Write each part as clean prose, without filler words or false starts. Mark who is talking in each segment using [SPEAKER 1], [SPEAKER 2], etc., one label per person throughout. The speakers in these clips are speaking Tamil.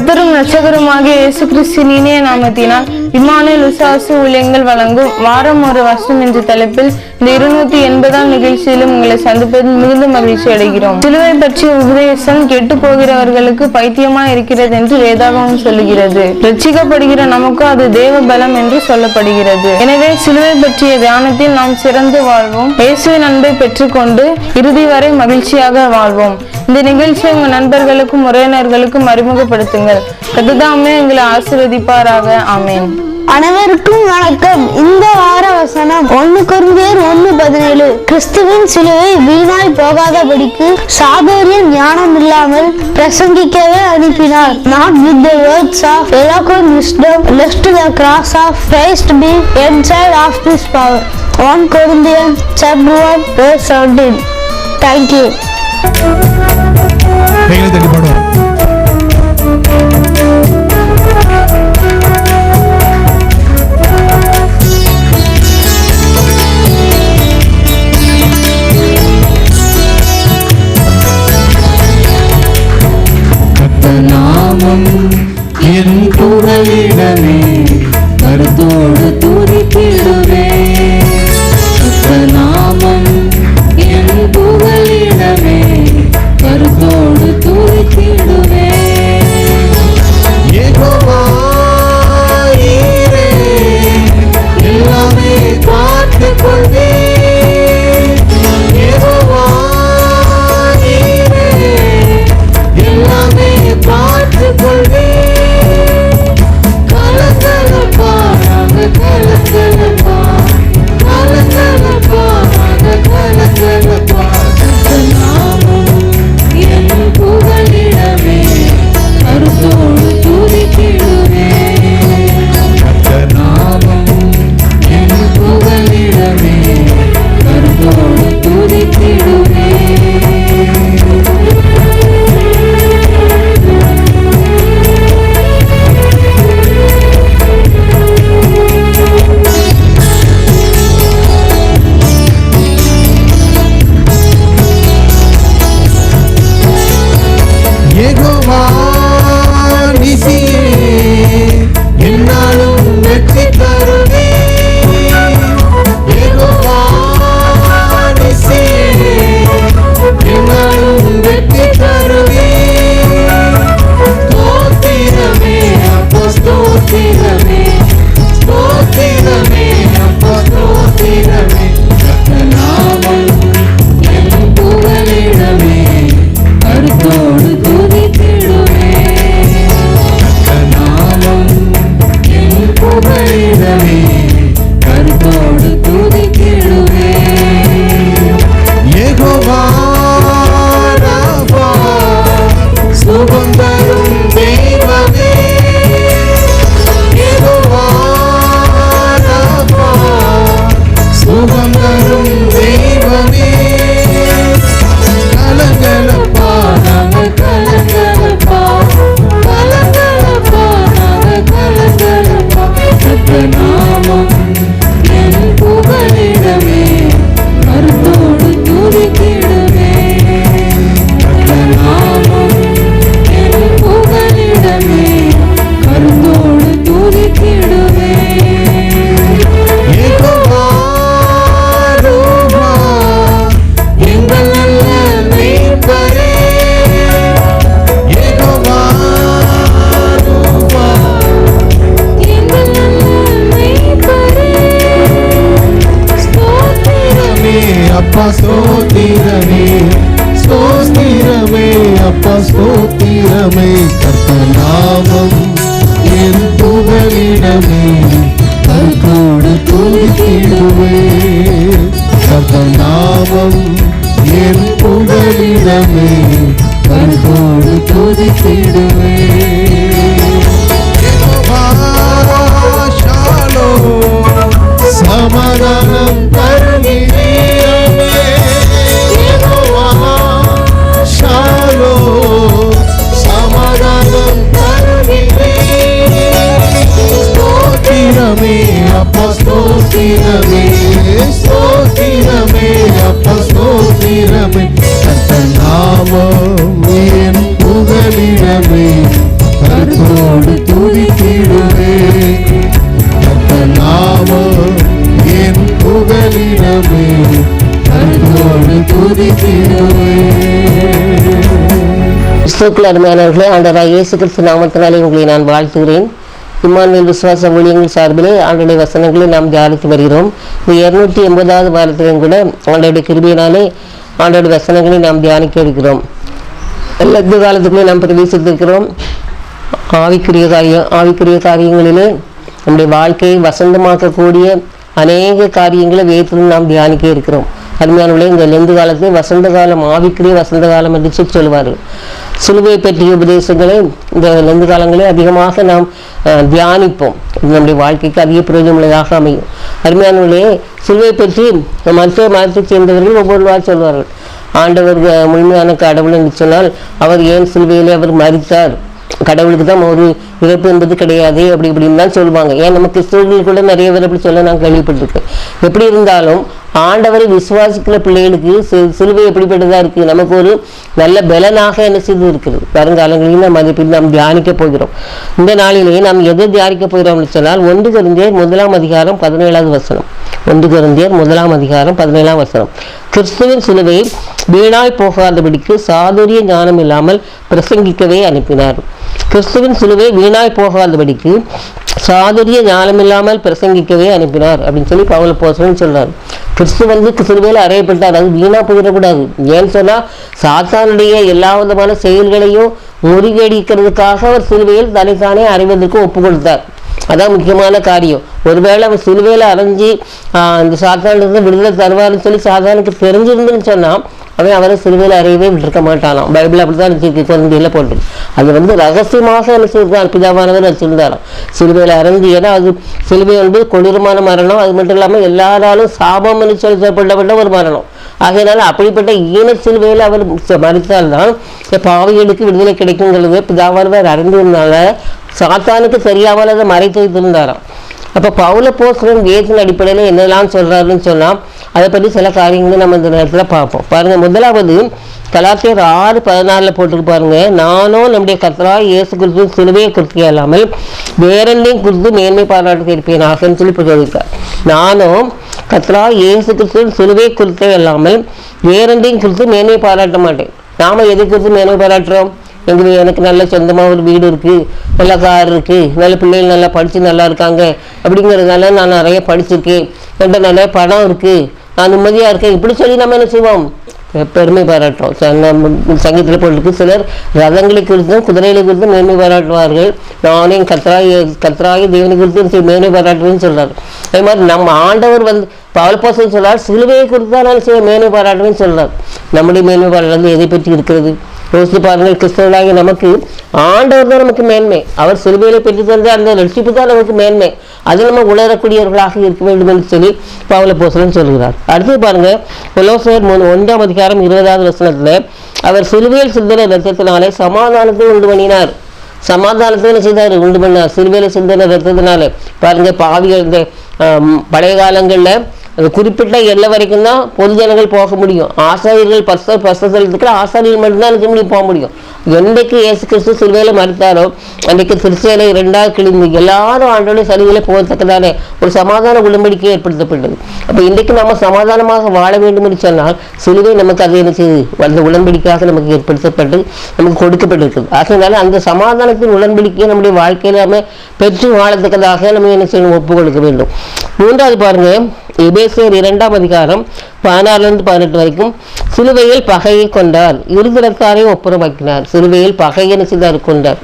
[SPEAKER 1] கர்த்தரும் இரட்சகருமாகிய இயேசு கிறிஸ்துவின் இனிய நாமத்தினால் இம்மானுவேல் விசுவாச ஊழியங்கள் வழங்கும் வாரம் ஒரு வசனம் என்ற தலைப்பில் இந்த 280ஆம் நிகழ்ச்சியிலும் உங்களை சந்திப்பதில் மிகுந்த மகிழ்ச்சி அடைகிறோம். சிலுவை பற்றிய உபதேசம் கெட்டு போகிறவர்களுக்கு பைத்தியமா இருக்கிறது என்று வேதாகமம் சொல்லுகிறது. ரட்சிக்கப்படுகிற நமக்கு அது தேவ பலம் என்று சொல்லப்படுகிறது. எனவே சிலுவை பற்றிய தியானத்தில் நாம் சிறந்து வாழ்வோம். இயேசுவின் அன்பை பெற்றுக்கொண்டு இறுதி வரை மகிழ்ச்சியாக வாழ்வோம். இந்த நிகழ்ச்சியை உங்க நண்பர்களுக்கும் உறவினர்களுக்கும் அறிமுகப்படுத்துங்கள். கர்த்தர் எங்களை ஆசீர்வதிப்பாராக. ஆமென்.
[SPEAKER 2] அனைவருக்கும் வணக்கம். இந்த வார வசனம் 1 கொரிந்தியர் 1:17. கிறிஸ்துவின் சிலுவை வீணாய் போகாதபடிக்கு சாதுரிய ஞானம் இல்லாமல் பிரசங்கிக்கவே அனுப்பினார். Not with the words of eloquent wisdom, lest the cross of Christ be inside of this power. 1 Corinthians chapter 1:17. Thank you.
[SPEAKER 3] நாமம் என் புகலிடமே கருத்தோடு துதித்திடுவே. நாமம் என் புகலிடமே கருத்தோடு துதித்திடுவே. யெகோவா ஈரே எல்லாமே பார்த்துக் கொள்வே. யெகோவா ஈரே எல்லாமே பார்த்துக் கொள்வே. கலங்கலப்பா நாங்க கலங்கலப்பா, கலங்கலப்பா நாங்க கலங்கலப்பா. நாமம் என் புகலிடமே கருத்தோடு துதித்திடுவே. நாமம் என் புகலிடமே கருத்தோடு துதித்திடுவே. யெகோவா நிசியே என்னாலும் வெற்றி தருவே. யெகோவா நிசியே என்னாலும் வெற்றி தருவே. ஸ்தோத்திரமே அப்பா ஸ்தோத்திரமே, ஸ்தோத்திரமே அப்பா ஸ்தோத்திரமே. நாமம் என் புகலிடமே கருத்தோடு துதித்திடுவே. நாமம் என் புகலிடமே கருத்தோடு துதித்திடுவே. யெகோவா ராபா சுகம் தரும் தெய்வமே. யெகோவா ராபா சுகம் தரும் தெய்வமே. கலங்கலப்பா நாங்க கலங்கலப்பா, கலங்கலப்பா நாங்க கலங்கலப்பா. நாமம் என் புகலிடமே கருத்தோடு துதித்திடுவே. நாமம் என் புகலிடமே கருத்தோடு துதித்திடுவே. யெகோவா ரூபா எங்கள் நல்ல மேய்ப்பரே. யெகோவா ரூபா எங்கள் நல்ல மேய்ப்பரே. ஸ்தோத்திரமே அப்பா ஸ்தோத்திரமே, ஸ்தோத்திரமே அப்பா ஸ்தோத்திரமே. கர்த்தர் நாமம் என் புகலிடமே கருத்தோடு துதித்திடுவே. கர்த்தர் நாமம் என் புகலிடமே கருத்தோடு துதித்திடுவே. யெகோவா ஷாலோம் சமாதானம் தருகிறீரே. யெகோவா ஷாலோம் சமாதானம் தருகிறீரே. ஸ்தோத்திரமே அப்பா ஸ்தோத்திரமே, ஸ்தோத்திரமே அப்பா ஸ்தோத்திரமே. கர்த்தர் நாமம் என் புகலிடமே கருத்தோடு
[SPEAKER 4] கிறிஸ்துவுக்குள் அருமையானவர்களே, ஆண்டவராகிய இயேசு கிறிஸ்து நாமத்தினாலே உங்களை நான் வாழ்த்துகிறேன். இம்மானுவேல் விசுவாச ஊழியங்கள் சார்பிலே ஆண்டவருடைய வசனங்களை நாம் தியானித்து வருகிறோம். இந்த 280வது வாரத்திலும் கூட ஆண்டவருடைய கிருபையினாலே ஆண்டவருடைய வசனங்களை நாம் தியானிக்க இருக்கிறோம். இந்த காலத்துக்குள்ளே நாம் பிரவேசித்திருக்கிறோம். ஆவிக்குரிய காரியங்களிலே நம்முடைய வாழ்க்கையை வசந்தமாக்கக்கூடிய அநேக காரியங்களை வேதத்திலும் நாம் தியானிக்க இருக்கிறோம். அருமையானவர்களே, இந்த லெந்து காலத்தை வசந்த காலம், ஆவிக்குரிய வசந்த காலம் என்று சொல்லுவார்கள். சிலுவை பற்றிய உபதேசங்களை இந்த லெந்து காலங்களே அதிகமாக நாம் தியானிப்போம். நம்முடைய வாழ்க்கைக்கு அதிக பிரயோஜனமுள்ளதாக அமையும். அருமையானவர்களே, சிலுவை பற்றி மற்ற மதத்தைச் சேர்ந்தவர்கள் ஒவ்வொருவாறு சொல்வார்கள். ஆண்டவர் முழுமையான கடவுள் என்று சொன்னால் அவர் ஏன் சிலுவையிலே அவர் மரித்தார், கடவுளுக்கு தான் ஒரு இறப்பு என்பது கிடையாது, அப்படி இப்படின்னு தான் சொல்லுவாங்க. ஏன் நம்ம கிறிஸ்தவர்கள் கூட நிறைய பேர் அப்படி சொல்ல நான் கேள்விப்பட்டிருக்கேன். எப்படி இருந்தாலும் ஆண்டவரை விசுவாசிக்கிற பிள்ளைகளுக்கு சிலுவை எப்படிப்பட்டதா இருக்கு, நமக்கு ஒரு நல்ல பலனாக என்ன செய்து இருக்கிறது. வருங்காலங்களில் நாம் அதை நாம் தியானிக்க போகிறோம். இந்த நாளிலேயே நாம் எதை தியானிக்க போகிறோம்னு சொன்னால் 1 கொரிந்தியர் 1ஆம் அதிகாரம் 17வது வசனம். 1 கொரிந்தியர் 1ஆம் அதிகாரம் 17ஆம் வசனம். கிறிஸ்துவின் சிலுவை வீணாய் போகாதபடிக்கு சாதுரிய ஞானம் இல்லாமல் பிரசங்கிக்கவே அனுப்பினார். கிறிஸ்துவின் சிலுவை வீணாய் போகாதபடிக்கு சாதுரிய ஞானம் இல்லாமல் பிரசங்கிக்கவே அனுப்பினார் அப்படின்னு சொல்லி பவுல் அப்போஸ்தலன் சொல்றார். கிறிஸ்து சிலுவையில் அறையப்பட்டார், அது வீணா போயிடக்கூடாது. ஏன்னு சொன்னா சாத்தானுடைய எல்லா விதமான செயல்களையும் முறியடிக்கிறதுக்காக அவர் சிலுவையில் தன்னைத்தானே அறைவதற்கு ஒப்பு கொடுத்தார். அதான் முக்கியமான காரியம். ஒருவேளை அவர் சிலுவையில் அரைஞ்சி இந்த சாத்தானிலிருந்து விடுதலை தருவார்னு சொல்லி சாத்தானுக்கு தெரிஞ்சிருந்துன்னு சொன்னா அவரை சிலுவையில் அறையவே விட்டுருக்க மாட்டானாம். பைபிள் அப்படித்தான் கொரிந்தியில போட்டு அது ரகசியமாக என்ன செய்தார், பிதாவானவர் வச்சிருந்தாராம். சிலுவையில் அரைஞ்சி, ஏன்னா அது சிலுவை என்பது கொடூரமான மரணம். அது மட்டும் இல்லாமல் எல்லாராலும் சாபம் என்று சொல்லப்பட்ட ஒரு மரணம். ஆகையினால அப்படிப்பட்ட ஈன சிலுவையில் அவர் மறித்தால்தான் பாவிகளுக்கு விடுதலை கிடைக்குங்கிறது பிதாவானவர் அறிந்ததுனால சாத்தானுக்கு தெரியாமல் அதை மறைத்து வைத்திருந்தாராம். அப்போ பவுல் அப்போஸ்தலன் வேதத்தின் அடிப்படையில் என்னெல்லாம் சொல்றாருன்னு சொன்னால் அதை பற்றி சில காரியங்களை நம்ம இந்த நேரத்தில் பார்ப்போம். பாருங்க, முதலாவது கலாத்தியர் 6:14 போட்டுக்கு பாருங்க. நானும் நம்முடைய கர்த்தராகிய இயேசு கிறிஸ்து சிலுவையை குறித்து இல்லாமல் வேறெண்டையும் குறித்து மேன்மை பாராட்டு இருப்பேனாகன்னு சொல்லி சொல்லியிருக்கார். நானும் கர்த்தராகிய இயேசு கிறிஸ்து சிலுவை குறித்தே இல்லாமல் வேறெண்டையும் குறித்து மேன்மை பாராட்ட மாட்டேன். நாம எதை குறித்து மேன்மை பாராட்டுறோம்? எனக்கு நல்ல சொந்தமாக ஒரு வீடு இருக்குது, நல்ல கார் இருக்குது, நல்ல பிள்ளைகள் நல்லா படித்து நல்லா இருக்காங்க, அப்படிங்கிறதுனால நான் நிறைய படிச்சிருக்கேன், என்கிட்ட நிறைய பணம் இருக்குது, நான் நிம்மதியாக இருக்கேன், இப்படி சொல்லி நம்ம என்ன செய்வோம்? பெருமை பாராட்டுறோம். சங்கீதத்தில் போட்டிருக்கு, சிலர் ரதங்களை குறித்தும் குதிரைகளை குறித்தும் மேன்மை பாராட்டுவார்கள். நானே கர்த்தராகிய தேவனை குறித்து மேன்மை பாராட்டுவேன்னு சொல்றாரு. அதே மாதிரி நம்ம ஆண்டவர் பவுல் அப்போஸ்தலன் சொல்றார், சிலுவையை குறித்து தான் நான் மேன்மை பாராட்டுவேன்னு சொல்றார். நம்முடைய மேன்மை பாராட்டு எதை பற்றி இருக்கிறது? யோசித்து பாருங்கள். கிறிஸ்தவர்களாகிய நமக்கு ஆண்டவர் தான் நமக்கு மேன்மை. அவர் சிலுவையில பெற்று தந்த அந்த ரட்சிப்பு தான் நமக்கு மேன்மை. அது நம்ம உணரக்கூடியவர்களாக இருக்க வேண்டும் என்று சொல்லி பவுல் அப்போஸ்தலன் சொல்கிறார். அடுத்து பாருங்க, கொலோசியர் 1ஆம் அதிகாரம் 20வது வசனத்துல அவர் சிலுவையில் சிந்தின ரத்தத்தினாலே சமாதானத்தை உண்டு பண்ணினார். சமாதானத்தை என்ன செய்தார்? உண்டு பண்ணார். சிலுவையில சிந்தின ரத்தத்தினால. பாருங்க, பாவிகள் இந்த பழைய காலங்கள்ல அது குறிப்பிட்ட எல்லை வரைக்கும் தான் பொது ஜனங்கள் போக முடியும். ஆசாரியர்கள் பஸ்தலத்துக்கு ஆசாரியர்கள் மட்டும்தான் இருக்க முடியும், போக முடியும். என்றைக்கு இயேசு கிறிஸ்து சிலுவையில மறுத்தாரோ அன்றைக்கு திருச்சேலை 2ஆக கிழிந்து எல்லாரும் ஆண்டோட சலுகையில போகத்தக்கதானே ஒரு சமாதான உடன்படிக்கை ஏற்படுத்தப்பட்டது. அப்போ இன்றைக்கு நம்ம சமாதானமாக வாழ வேண்டும் என்று சொன்னால் சிலுவை நமக்கு அதை என்ன செய்யுது? அந்த உடன்படிக்கையாக நமக்கு ஏற்படுத்தப்பட்டு நமக்கு கொடுக்கப்பட்டிருக்குது. அதனால அந்த சமாதானத்தின் உடன்படிக்கையை நம்முடைய வாழ்க்கையில நம்ம பெற்று வாழத்தக்கதாக நம்ம என்ன செய்யணும்? ஒப்பு கொடுக்க வேண்டும். 3வது பாருங்க, எபேசியர் 2ஆம் அதிகாரம் 16-18 வரைக்கும் சிலுவையில் பகையை கொண்டார், இருதரத்தாரையும் ஒப்புரமாக்கினார். சிலுவையில் பகையை செய்தார், கொண்டார்.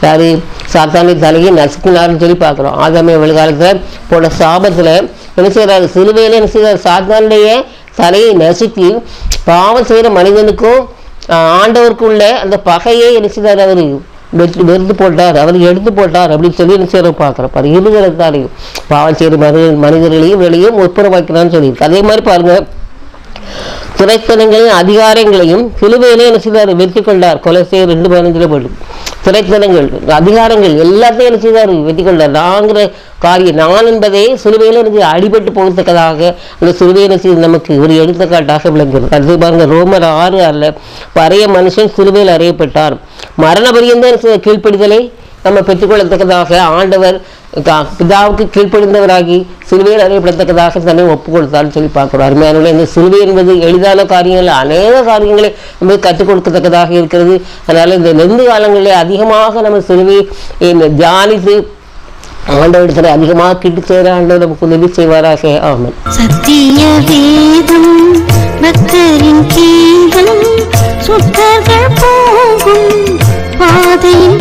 [SPEAKER 4] யாரு? சாத்தானை தலையை நசுக்கினார்னு சொல்லி பார்க்குறோம். ஆதாமே காலத்தில் போன சாபத்தில் என்ன செய்யறாரு? சிலுவையில் என்ன செய்தார்? சாத்தானுடைய தலையை நசுக்கி பாவம் செய்கிற மனிதனுக்கும் ஆண்டவருக்கும் உள்ள அந்த பகையை என்ன செய்தார்? அவர் வெறுத்து போட்டார், அவர் எடுத்து போட்டார் அப்படின்னு சொல்லி என்ன செய்யறோம் பார்க்குறோம். இருதரத்தாரையும் பாவம் செய்கிற மனிதர்களையும் வெளியும் ஒப்புரமாக்கினான்னு சொல்லியிருக்கு. அதே மாதிரி பாருங்க, துறைத்தனங்களின் அதிகாரங்களையும் சிலுவையிலே என்ன செய்தார்? வெற்றி கொண்டார். கொலோசியர் 2:15 போட்டு துறைத்தனங்கள் அதிகாரங்கள் எல்லாத்தையும் என்ன செய்தார்? வெற்றி கொண்டார். நாங்கிற காரியம் நான் என்பதை சிலுவையில எனக்கு அடிபட்டு போகத்தக்கதாக அந்த சிலுவையை செய்து நமக்கு ஒரு எடுத்துக்காட்டாக விளங்குகிறது. அது பாருங்க, ரோமர் 6:6 பழைய மனுஷன் சிலுவையில் அறையப்பட்டார், மரண பரியந்த கீழ்ப்படிதலை நம்ம பெற்றுக்கொள்ளத்தக்கதாக ஆண்டவர் பிதாவுக்கு கீழ்ப்படிந்தவராகி சிலுவையில் அறியப்படத்தக்கதாக தன்னை ஒப்பு கொடுத்தான்னு சொல்லி பார்க்கிறோம். அருமையானவர்களே, இந்த சிலுவை என்பது எளிதான காரியங்கள், அநேக காரியங்களை நம்ம கற்றுக் கொடுக்கத்தக்கதாக இருக்கிறது. அதனால இந்த நெருங்கு காலங்களிலே அதிகமாக நம்ம சிலுவை தியானித்து ஆண்டவரிடத்தில் அதிகமாக கிட்டு சேர ஆண்டவர் நமக்கு உதவி செய்வாராக. ஆமென்.
[SPEAKER 5] சத்திய வேதம் பக்தரின் கீதம் சுத்தர்கள் போகும் பாதையின்